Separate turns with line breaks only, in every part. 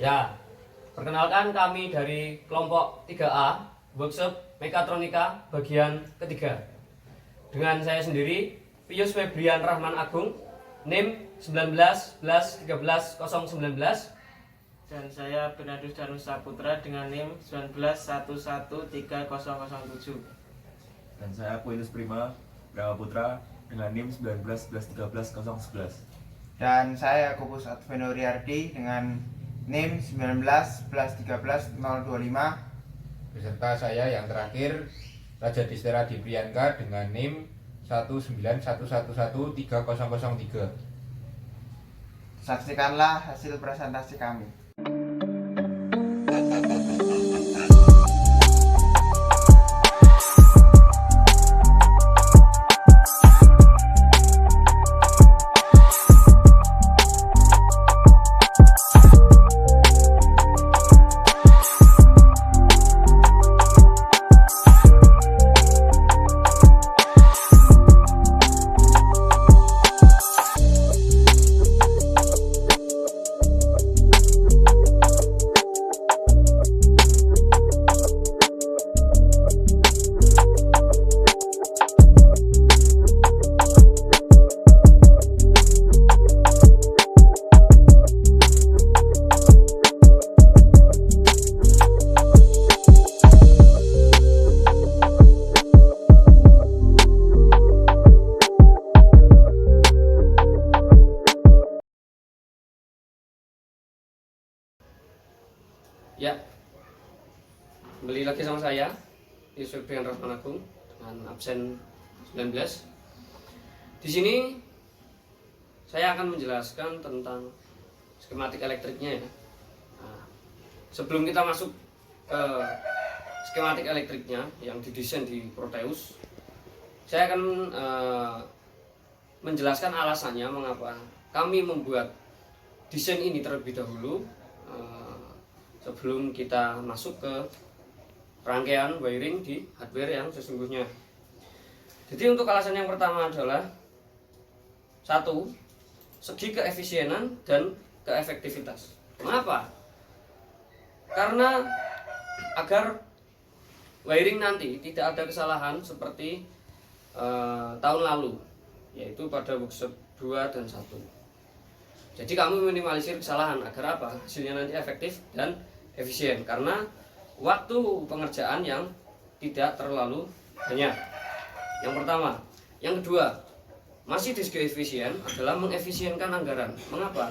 Ya, perkenalkan kami dari kelompok 3A, workshop Mekatronika bagian ketiga. Dengan saya sendiri, Pius Febrian Rahman Agung, NIM 19 11 13 019.
Dan saya Bernardus Danus Saputra dengan NIM 19 11 13 007.
Dan saya Puinus Prima Brahma Putra dengan NIM 19 11 13 011.
Dan saya Kubus Adveno Riyardi dengan NIM 19 11 13 025.
Beserta saya yang terakhir, Raja Distera Dipriyanka dengan NIM 19 11 11 3003.
Saksikanlah hasil presentasi kami.
Ya, kembali lagi sama saya, Pius Febrian Rahman Agung dengan absen 19. Di sini saya akan menjelaskan tentang skematik elektriknya ya. Nah, sebelum kita masuk ke skematik elektriknya yang didesain di Proteus, saya akan menjelaskan alasannya mengapa kami membuat desain ini terlebih dahulu sebelum kita masuk ke rangkaian wiring di hardware yang sesungguhnya. Jadi untuk alasan yang pertama adalah satu, segi keefisienan dan keefektivitas. Mengapa? Karena agar wiring nanti tidak ada kesalahan seperti tahun lalu, yaitu pada workshop 2 dan 1. Jadi kami minimalisir kesalahan agar apa? Hasilnya nanti efektif dan efisien, karena waktu pengerjaan yang tidak terlalu banyak. Yang pertama. Yang kedua, masih di segi efisien adalah mengefisienkan anggaran. Mengapa?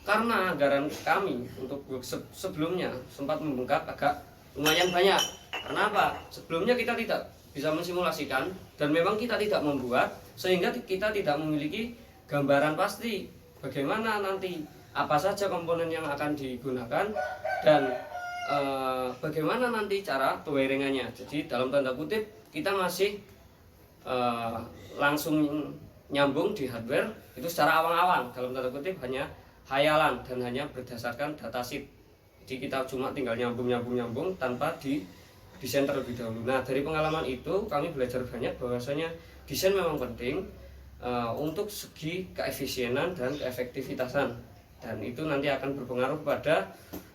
Karena anggaran kami untuk workshop sebelumnya sempat membengkak agak lumayan banyak. Karena apa? Sebelumnya kita tidak bisa mensimulasikan dan memang kita tidak membuat, sehingga kita tidak memiliki gambaran pasti bagaimana nanti apa saja komponen yang akan digunakan dan bagaimana nanti cara pewiringannya. Jadi dalam tanda kutip kita masih langsung nyambung di hardware itu secara awang-awang, dalam tanda kutip hanya hayalan dan hanya berdasarkan datasheet. Jadi kita cuma tinggal nyambung tanpa di desain terlebih dahulu. Nah, dari pengalaman itu kami belajar banyak bahwasanya desain memang penting untuk segi keefisienan dan keefektivitasan, dan itu nanti akan berpengaruh pada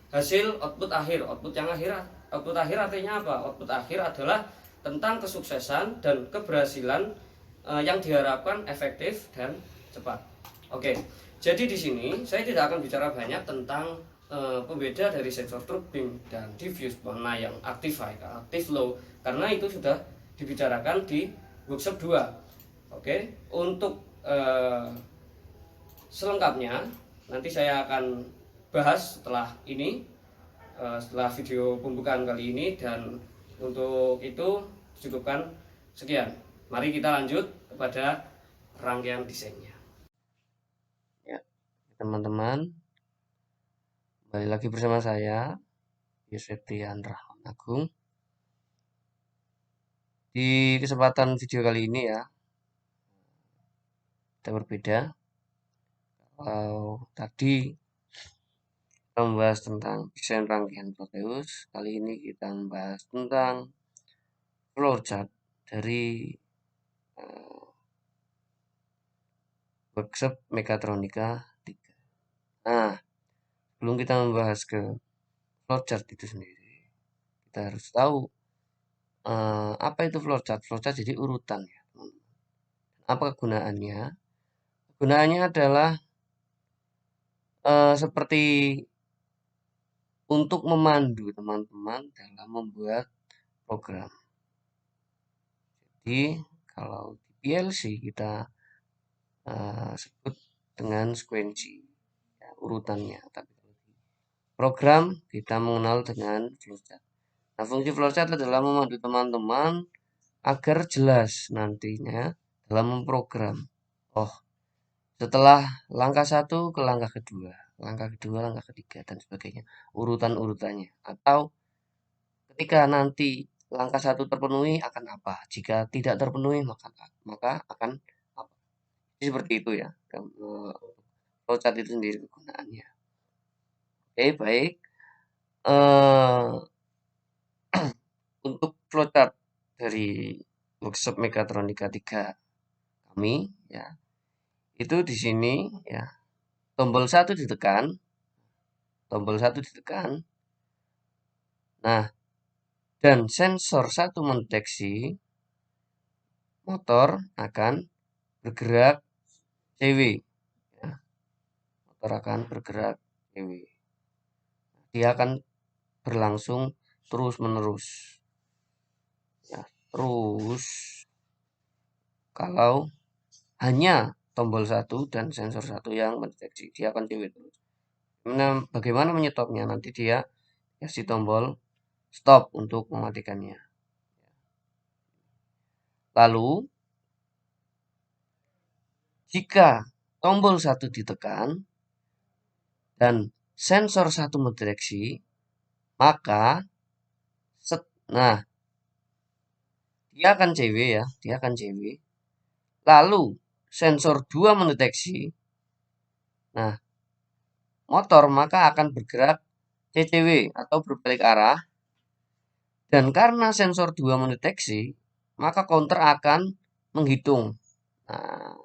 hasil output akhir. Output akhir artinya apa? Output akhir adalah tentang kesuksesan dan keberhasilan yang diharapkan efektif dan cepat. Oke, jadi di sini saya tidak akan bicara banyak tentang pembeda dari sensor turbine dan diffuse, mana yang active high, active low, karena itu sudah dibicarakan di workshop 2. Oke, untuk selengkapnya nanti saya akan bahas setelah ini, setelah video pembukaan kali ini, dan untuk itu cukupkan sekian. Mari kita lanjut kepada rangkaian desainnya. Ya, teman-teman, kembali lagi bersama saya, Pius Febrian Rahman Agung. Di kesempatan video kali ini ya, kita berbeda. Kalau tadi kita membahas tentang desain rangkaian Proteus, kali ini kita membahas tentang flowchart dari workshop Mekatronika 3. Nah, sebelum kita membahas ke flowchart itu sendiri, kita harus tahu apa itu flowchart. Flowchart jadi urutan ya, teman-teman. Apa kegunaannya? Kegunaannya adalah seperti untuk memandu teman-teman dalam membuat program. Jadi kalau di PLC kita sebut dengan sequensi ya, urutannya, tapi di program kita mengenal dengan flowchart. Nah, fungsi flowchart adalah memandu teman-teman agar jelas nantinya dalam memprogram. Oh, setelah langkah 1 ke langkah kedua, langkah kedua, langkah ketiga, dan sebagainya, urutan-urutannya. Atau ketika nanti langkah 1 terpenuhi akan apa, jika tidak terpenuhi maka akan apa. Jadi seperti itu ya, flowchart itu sendiri kegunaannya. Oke, baik. Untuk flowchart dari workshop Mekatronika 3 kami ya, itu di sini ya, tombol 1 ditekan. Nah, dan sensor 1 mendeteksi motor akan bergerak CW ya. Motor akan bergerak CW. Dia akan berlangsung terus-menerus. Ya, terus kalau hanya tombol 1 dan sensor 1 yang mendeteksi, dia akan CW terus. Nah, bagaimana menyetopnya? Nanti dia kasih tombol stop untuk mematikannya. Lalu jika tombol 1 ditekan dan sensor 1 mendeteksi, maka dia akan CW ya, dia akan CW. Lalu sensor 2 mendeteksi. Nah, motor maka akan bergerak CCW atau berbalik arah. Dan karena sensor 2 mendeteksi, maka counter akan menghitung. Nah,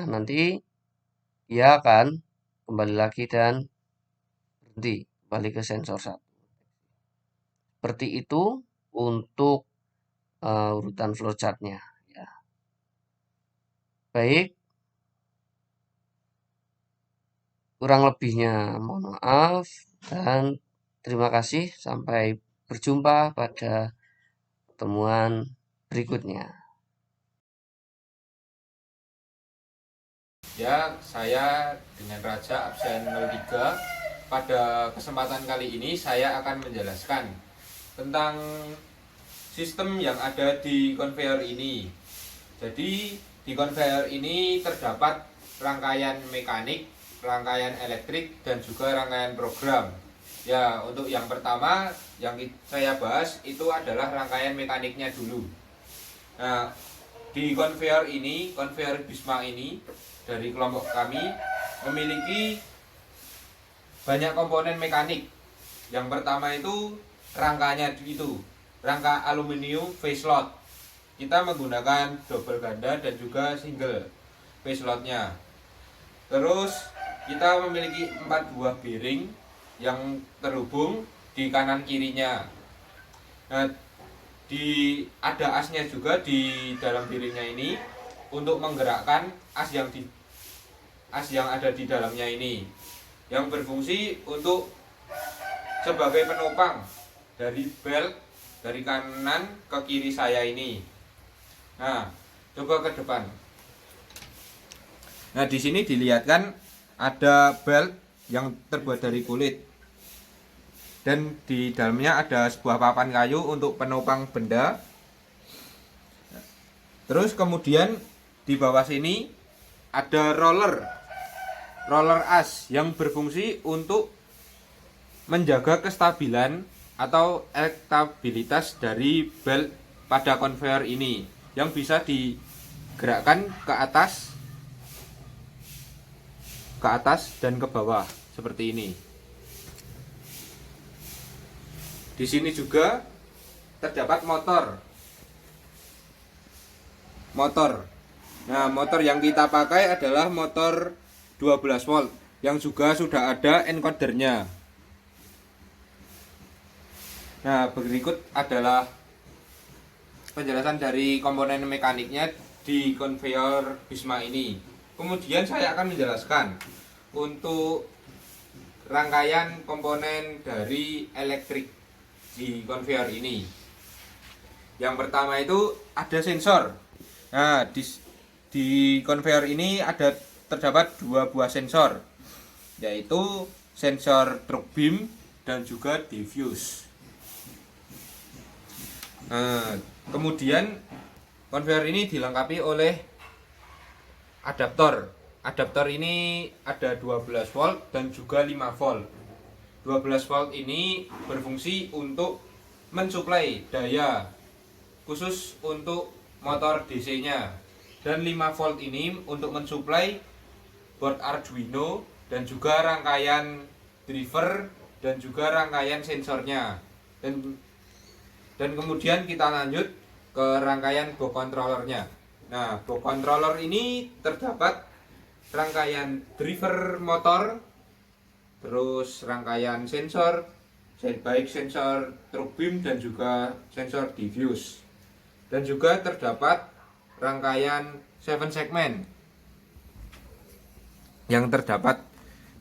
nanti dia akan kembali lagi dan berhenti, kembali ke sensor 1. Seperti itu untuk urutan flowchartnya ya. Baik, kurang lebihnya mohon maaf dan terima kasih. Sampai berjumpa pada pertemuan berikutnya.
Ya, saya dengan Raja absen 03. Pada kesempatan kali ini saya akan menjelaskan tentang sistem yang ada di konveyor ini. Jadi di konveyor ini terdapat rangkaian mekanik, rangkaian elektrik, dan juga rangkaian program. Ya, untuk yang pertama yang saya bahas itu adalah rangkaian mekaniknya dulu. Nah, di konveyor ini, konveyor Bisma ini dari kelompok kami memiliki banyak komponen mekanik. Yang pertama itu rangkanya itu, rangka aluminium face load. Kita menggunakan double ganda dan juga single face loadnya. Terus kita memiliki 4 buah bearing yang terhubung di kanan kirinya. Nah, ada asnya juga di dalam bearingnya ini untuk menggerakkan as yang ada di dalamnya ini, yang berfungsi untuk sebagai penopang dari belt dari kanan ke kiri saya ini. Nah, coba ke depan. Nah, di sini dilihatkan ada belt yang terbuat dari kulit. Dan di dalamnya ada sebuah papan kayu untuk penopang benda. Terus kemudian di bawah sini ada roller as yang berfungsi untuk menjaga kestabilan atau elektabilitas dari belt pada konveyor ini, yang bisa digerakkan ke atas dan ke bawah seperti ini. Di sini juga terdapat motor. Nah, motor yang kita pakai adalah motor 12 volt yang juga sudah ada encodernya. Nah, berikut adalah penjelasan dari komponen mekaniknya di konveyor Bisma ini. Kemudian saya akan menjelaskan untuk rangkaian komponen dari elektrik di konveyor ini. Yang pertama itu ada sensor. Nah, di konveyor ini terdapat 2 buah sensor, yaitu sensor truck beam dan juga diffuse. Nah, kemudian konveyor ini dilengkapi oleh adaptor. Adaptor ini ada 12 volt dan juga 5 volt. 12 volt ini berfungsi untuk mensuplai daya khusus untuk motor DC-nya. Dan 5 volt ini untuk mensuplai board Arduino dan juga rangkaian driver dan juga rangkaian sensornya. Dan kemudian kita lanjut ke rangkaian box controllernya. Nah, box controller ini terdapat rangkaian driver motor, terus rangkaian sensor, baik sensor truck beam dan juga sensor diffuse. Dan juga terdapat rangkaian 7 segmen yang terdapat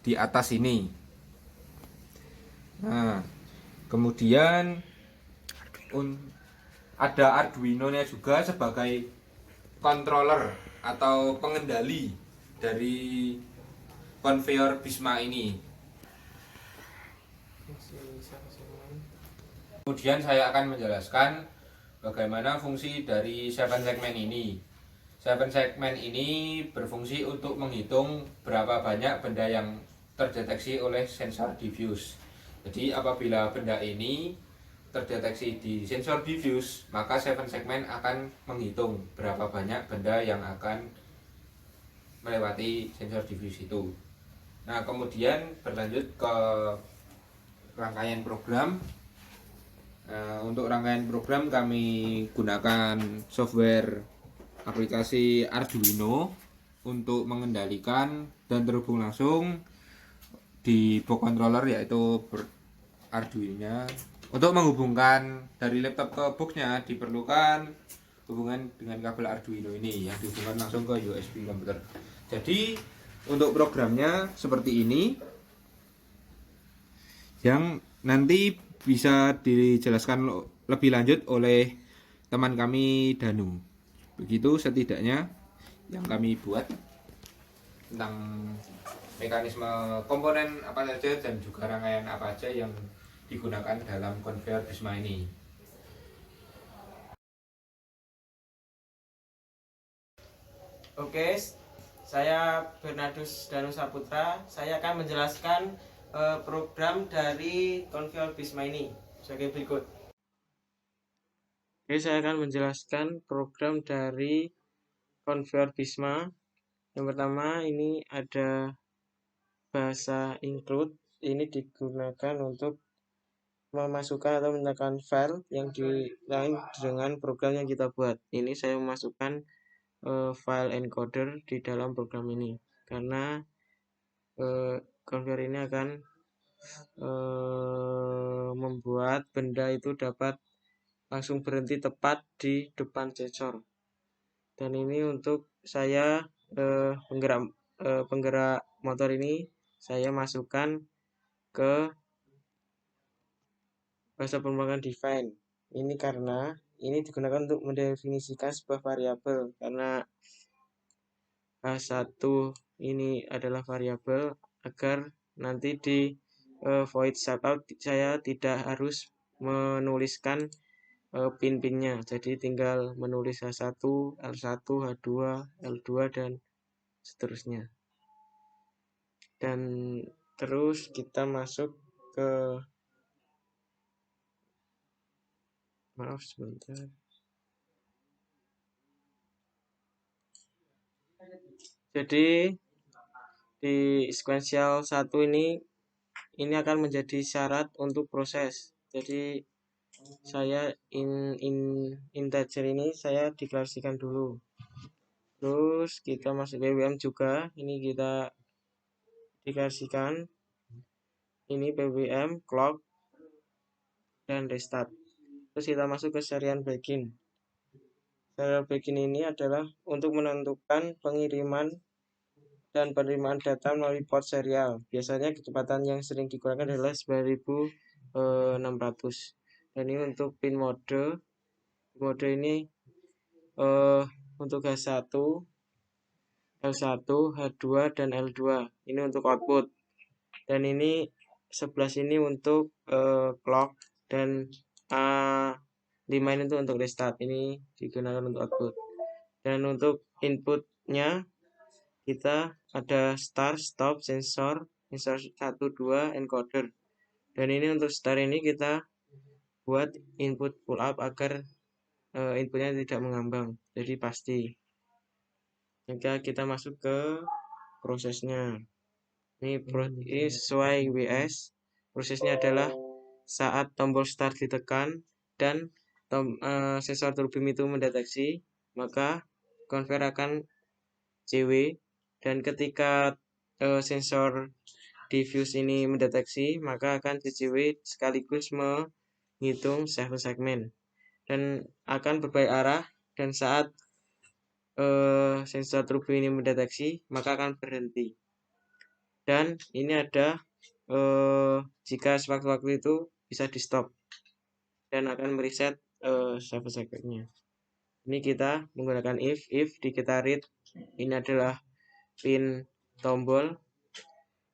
di atas ini. Nah, kemudian ada Arduino-nya juga sebagai controller atau pengendali dari konveyor Bisma ini. Kemudian saya akan menjelaskan bagaimana fungsi dari 7 segmen ini. 7 segmen ini berfungsi untuk menghitung berapa banyak benda yang terdeteksi oleh sensor diffuse. Jadi apabila benda ini terdeteksi di sensor diffuse, maka 7 segmen akan menghitung berapa banyak benda yang akan melewati sensor diffuse itu. Nah, kemudian berlanjut ke rangkaian program. Untuk rangkaian program kami gunakan software aplikasi Arduino untuk mengendalikan dan terhubung langsung di box controller, yaitu Arduino-nya. Untuk menghubungkan dari laptop ke boxnya diperlukan hubungan dengan kabel Arduino ini yang dihubungkan langsung ke USB komputer. Jadi untuk programnya seperti ini, yang nanti bisa dijelaskan lebih lanjut oleh teman kami Danu. Begitu setidaknya yang kami buat tentang mekanisme komponen apa saja dan juga rangkaian apa saja yang digunakan dalam konveyor Bisma ini.
Oke, saya Bernardus Danu Saputra. Saya akan menjelaskan program dari konveyor Bisma ini sebagai berikut. Oke, saya akan menjelaskan program dari konveyor Bisma. Yang pertama, ini ada bahasa include. Ini digunakan untuk memasukkan atau menekan file yang lain dengan program yang kita buat. Ini saya memasukkan file encoder di dalam program ini karena konveyor ini akan membuat benda itu dapat langsung berhenti tepat di depan sensor. Dan ini untuk saya penggerak motor ini saya masukkan ke bahasa pemrograman define. Ini karena ini digunakan untuk mendefinisikan sebuah variabel, karena H1 ini adalah variabel agar nanti di void shoutout saya tidak harus menuliskan pin-pinnya. Jadi tinggal menulis H1, L1, H2, L2 dan seterusnya. Dan terus kita masuk ke maaf sebentar. Jadi di sequential 1 ini akan menjadi syarat untuk proses. Jadi saya integer ini saya deklarasikan dulu. Terus kita masuk BWM juga. Ini kita dikasihkan ini BBM, clock, dan restart. Terus kita masuk ke serial begin. Serial begin ini adalah untuk menentukan pengiriman dan penerimaan data melalui port serial. Biasanya kecepatan yang sering digunakan adalah 9600. Dan ini untuk pin mode. Mode ini untuk H1, L1, H2, dan L2. Ini untuk output. Dan ini 11 ini untuk clock, dan A5 ini untuk restart. Ini digunakan untuk output. Dan untuk inputnya kita ada start, stop, sensor 1, 2, encoder. Dan ini untuk start ini kita buat input pull up agar inputnya tidak mengambang, jadi pasti. Jika kita masuk ke prosesnya, ini sesuai WS. Prosesnya adalah saat tombol start ditekan dan sensor turbin itu mendeteksi, maka konver akan CW, dan ketika sensor diffuse ini mendeteksi, maka akan CCW sekaligus menghitung save segmen dan akan berbalik arah, dan saat sensor turbin ini mendeteksi, maka akan berhenti. Dan ini ada jika sewaktu-waktu itu bisa di stop dan akan mereset save segmennya. Ini kita menggunakan if di kita read ini adalah pin tombol,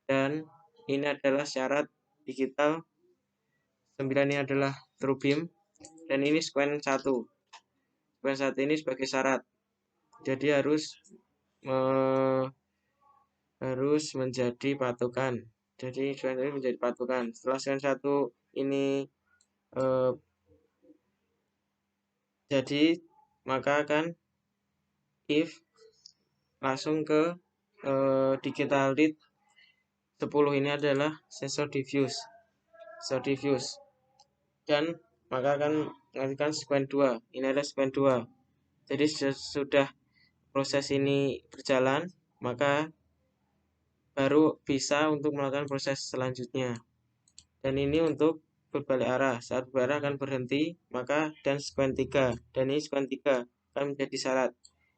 dan ini adalah syarat digital 9 ini adalah true beam, dan ini sequence 1. Sequence 1 ini sebagai syarat. Jadi harus menjadi patokan. Jadi sequence ini menjadi patokan. Setelah sequence 1 ini jadi, maka akan if langsung ke digital read 10 ini adalah sensor diffuse. Dan maka akan menghasilkan sequence 2. Ini adalah sequence 2. Jadi sudah proses ini berjalan, maka baru bisa untuk melakukan proses selanjutnya. Dan ini untuk berbalik arah. Saat berbalik arah akan berhenti, maka dan sequence 3. Dan ini sequence 3 akan menjadi syarat.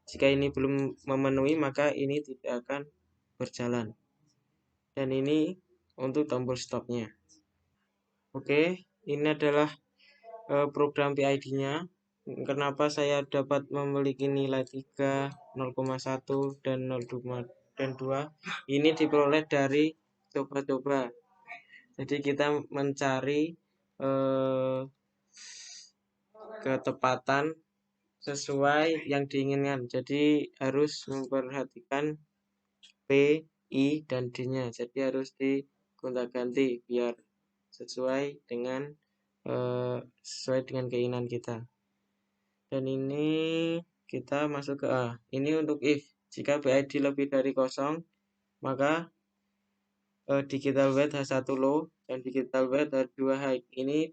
Jika ini belum memenuhi, maka ini tidak akan berjalan. Dan ini untuk tombol stopnya. Oke, ini adalah program PID-nya. Kenapa saya dapat memiliki nilai 3, 0,1, dan 0,2 dan 2? Ini diperoleh dari coba-coba. Jadi kita mencari ketepatan sesuai yang diinginkan. Jadi harus memperhatikan P, I, dan D-nya. Jadi harus digonta-ganti biar sesuai dengan keinginan kita. Dan ini kita masuk ke A. Ini untuk if. Jika PID lebih dari 0, maka digital weight H1 low dan digital weight H2 high. Ini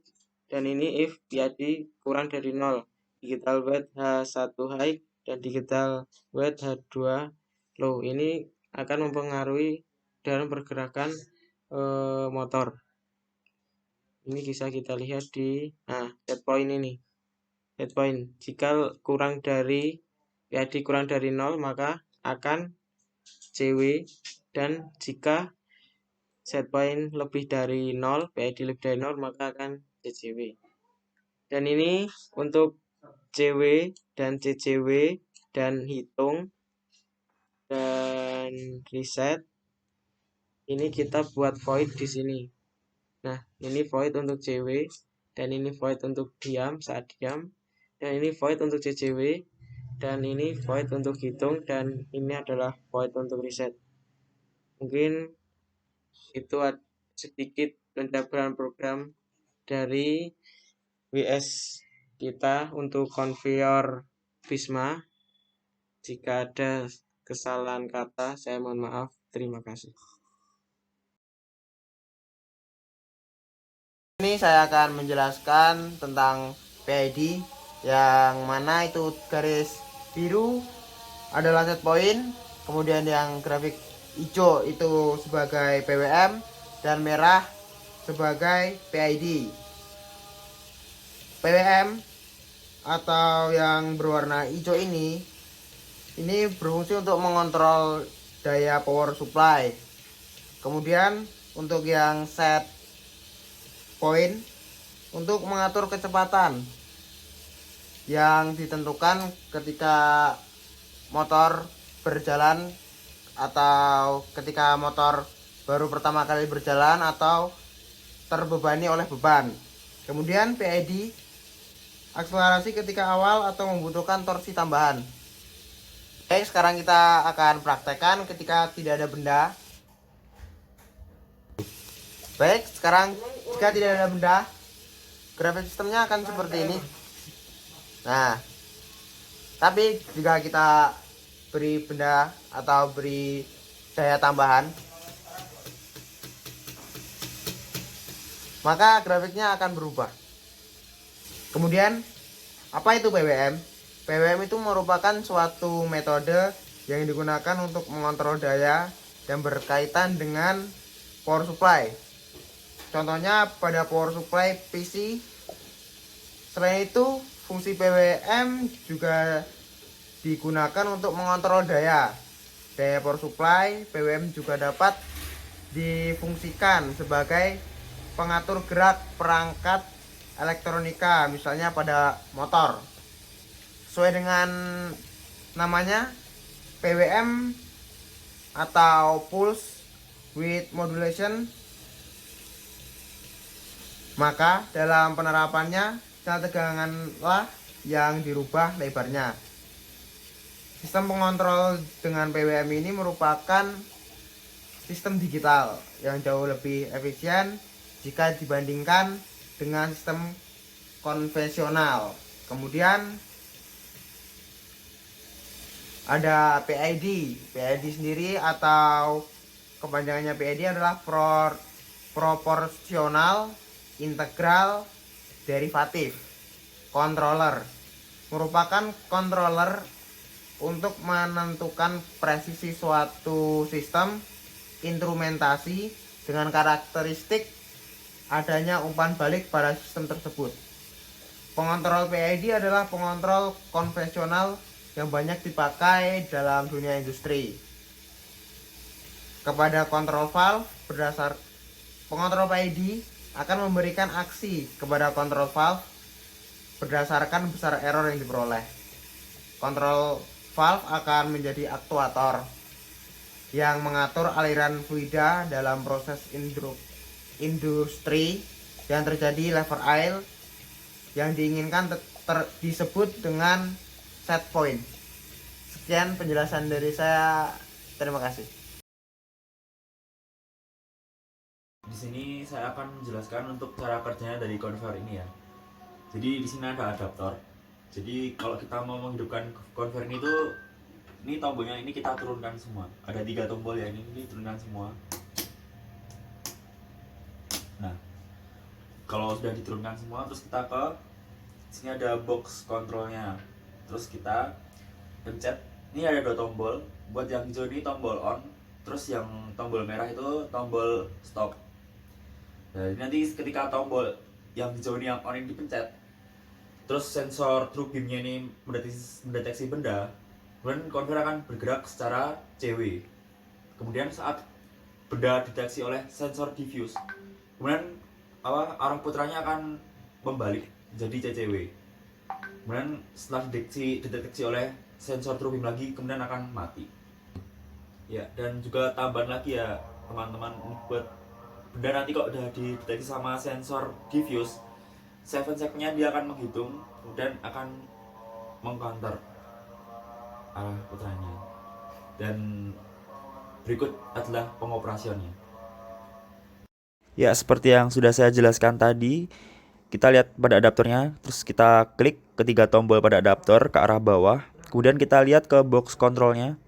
if PID kurang dari 0. Digital weight H1 high dan digital weight H2 low. Ini akan mempengaruhi dalam pergerakan motor. Ini bisa kita lihat di set point ini. Set point. Jika PID kurang dari 0, maka akan CW, dan jika set point lebih dari 0, PID lebih dari 0, maka akan CCW. Dan ini untuk CW dan CCW dan hitung dan reset. Ini kita buat void di sini. Nah, ini void untuk CW, dan ini void untuk diam saat diam, dan ini void untuk CCW, dan ini void untuk hitung, dan ini adalah void untuk reset. Mungkin itu sedikit penjabaran program dari WS kita untuk konveyor Visma. Jika ada kesalahan kata, saya mohon maaf. Terima kasih.
Ini saya akan menjelaskan tentang PID, yang mana itu garis biru adalah set point, kemudian yang grafik hijau itu sebagai PWM dan merah sebagai PID. PWM atau yang berwarna hijau ini berfungsi untuk mengontrol daya power supply. Kemudian untuk yang set point untuk mengatur kecepatan yang ditentukan ketika motor berjalan atau ketika motor baru pertama kali berjalan atau terbebani oleh beban. Kemudian PID akselerasi ketika awal atau membutuhkan torsi tambahan. Oke, sekarang kita akan praktekkan ketika tidak ada benda. Baik, sekarang jika tidak ada benda, grafik sistemnya akan seperti ini. Nah, tapi jika kita beri benda atau beri daya tambahan, maka grafiknya akan berubah. Kemudian, apa itu PWM? PWM itu merupakan suatu metode yang digunakan untuk mengontrol daya yang berkaitan dengan power supply. Contohnya pada power supply PC. Selain itu, fungsi PWM juga digunakan untuk mengontrol daya power supply. PWM juga dapat difungsikan sebagai pengatur gerak perangkat elektronika, misalnya pada motor. Sesuai dengan namanya, PWM atau pulse width modulation, maka dalam penerapannya sel teganganlah yang dirubah lebarnya. Sistem pengontrol dengan PWM ini merupakan sistem digital yang jauh lebih efisien jika dibandingkan dengan sistem konvensional. Kemudian ada PID. PID sendiri atau kepanjangannya PID adalah proporsional integral derivatif controller. Merupakan controller untuk menentukan presisi suatu sistem instrumentasi dengan karakteristik adanya umpan balik pada sistem tersebut. Pengontrol PID adalah pengontrol konvensional yang banyak dipakai dalam dunia industri. Kepada kontrol valve, pengontrol PID akan memberikan aksi kepada kontrol valve berdasarkan besar error yang diperoleh. Kontrol valve akan menjadi aktuator yang mengatur aliran fluida dalam proses industri yang terjadi lever air yang diinginkan disebut dengan set point. Sekian penjelasan dari saya. Terima kasih.
Di sini saya akan menjelaskan untuk cara kerjanya dari konveyor ini ya. Jadi di sini ada adaptor. Jadi kalau kita mau menghidupkan konveyor ini tombolnya ini kita turunkan semua. Ada 3 tombol ya, ini turunkan semua. Nah, kalau sudah diturunkan semua, terus kita ke sini ada box kontrolnya. Terus kita pencet, ini ada 2 tombol. Buat yang hijau ini tombol on, terus yang tombol merah itu tombol stop. Nah, nanti ketika tombol yang hijau ini yang on ini dipencet, terus sensor true beamnya ini mendeteksi benda, kemudian konveyor akan bergerak secara CW. Kemudian saat benda dideteksi oleh sensor diffuse, kemudian arah putranya akan membalik jadi CCW. Kemudian setelah dideteksi oleh sensor true beam lagi, kemudian akan mati. Ya, dan juga tambahan lagi ya teman-teman, buat benda nanti kok udah dideteksi sama sensor diffuse, 7 second-nya dia akan menghitung, kemudian akan mengcounter arah putranya. Dan berikut adalah pengoperasionnya. Ya, seperti yang sudah saya jelaskan tadi, kita lihat pada adaptornya, terus kita klik ketiga tombol pada adaptor ke arah bawah. Kemudian kita lihat ke box kontrolnya.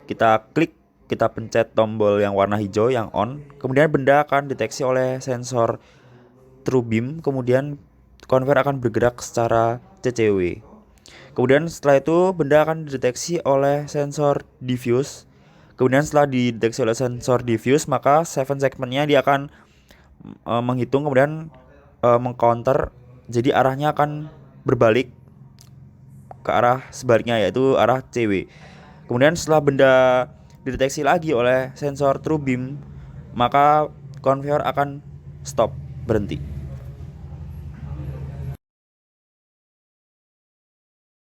Kita klik, kita pencet tombol yang warna hijau yang on. Kemudian benda akan deteksi oleh sensor true beam. Kemudian konveyor akan bergerak secara CCW. Kemudian setelah itu benda akan dideteksi oleh sensor diffuse. Kemudian setelah dideteksi oleh sensor diffuse, maka 7 segmentnya dia akan menghitung, kemudian mengcounter, jadi arahnya akan berbalik ke arah sebaliknya, yaitu arah CW. Kemudian setelah benda dideteksi lagi oleh sensor true beam, maka konveyor akan stop, berhenti.